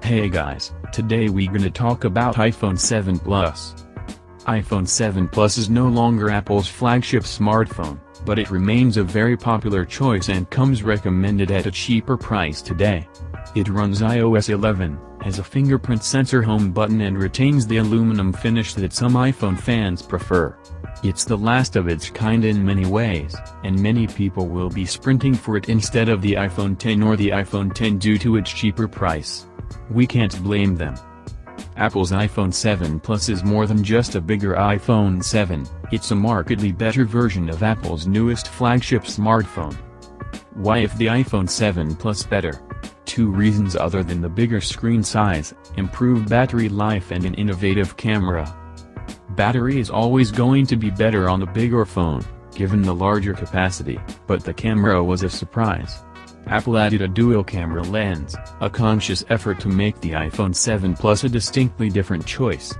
Hey guys, today we gonna talk about iPhone 7 Plus. iPhone 7 Plus is no longer Apple's flagship smartphone, but it remains a very popular choice and comes recommended at a cheaper price today. It runs iOS 11, has a fingerprint sensor home button and retains the aluminum finish that some iPhone fans prefer. It's the last of its kind in many ways, and many people will be sprinting for it instead of the iPhone X or the iPhone X due to its cheaper price. We can't blame them. Apple's iPhone 7 Plus is more than just a bigger iPhone 7, it's a markedly better version of Apple's newest flagship smartphone. Why is the iPhone 7 Plus better? Two reasons other than the bigger screen size, improved battery life and an innovative camera. Battery is always going to be better on a bigger phone, given the larger capacity, but the camera was a surprise. Apple added a dual-camera lens, a conscious effort to make the iPhone 7 Plus a distinctly different choice.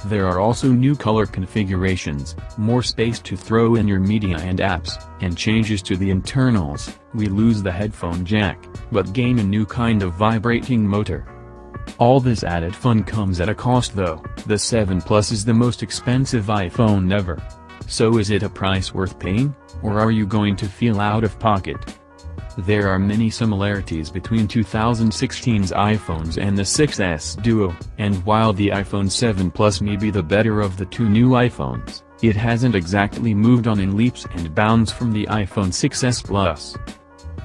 There are also new color configurations, more space to throw in your media and apps, and changes to the internals. We lose the headphone jack, but gain a new kind of vibrating motor. All this added fun comes at a cost though. The 7 Plus is the most expensive iPhone ever. So is it a price worth paying, or are you going to feel out of pocket? There are many similarities between 2016's iPhones and the 6S Duo, and while the iPhone 7 Plus may be the better of the two new iPhones, it hasn't exactly moved on in leaps and bounds from the iPhone 6S Plus.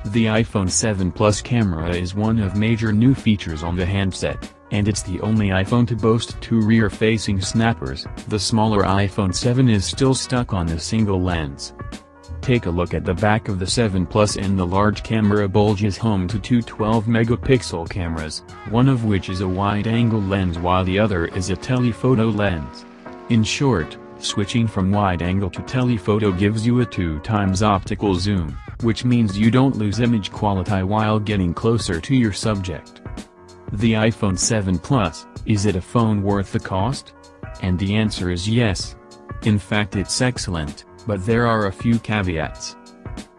The iPhone 7 Plus camera is one of major new features on the handset, and it's the only iPhone to boast two rear-facing snappers. The smaller iPhone 7 is still stuck on a single lens. Take a look at the back of the 7 Plus and the large camera bulges home to two 12-megapixel cameras, one of which is a wide-angle lens while the other is a telephoto lens. In short, switching from wide-angle to telephoto gives you a 2x optical zoom, which means you don't lose image quality while getting closer to your subject. The iPhone 7 Plus, is it a phone worth the cost? And the answer is yes. In fact, it's excellent, but there are a few caveats.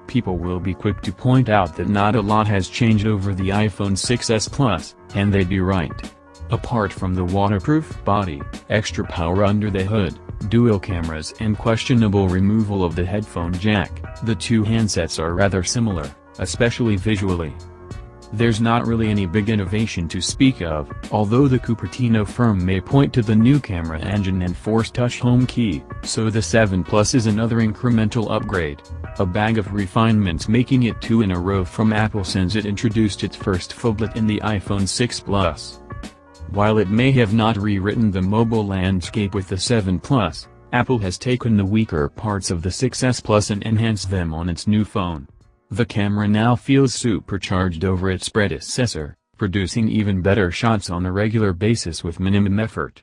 People will be quick to point out that not a lot has changed over the iPhone 6S Plus, and they'd be right. Apart from the waterproof body, extra power under the hood, dual cameras and questionable removal of the headphone jack, the two handsets are rather similar, especially visually. There's not really any big innovation to speak of, although the Cupertino firm may point to the new camera engine and Force Touch Home key, so the 7 Plus is another incremental upgrade, a bag of refinements, making it two in a row from Apple since it introduced its first phablet in the iPhone 6 Plus. While it may have not rewritten the mobile landscape with the 7 Plus, Apple has taken the weaker parts of the 6S Plus and enhanced them on its new phone. The camera now feels supercharged over its predecessor, producing even better shots on a regular basis with minimum effort.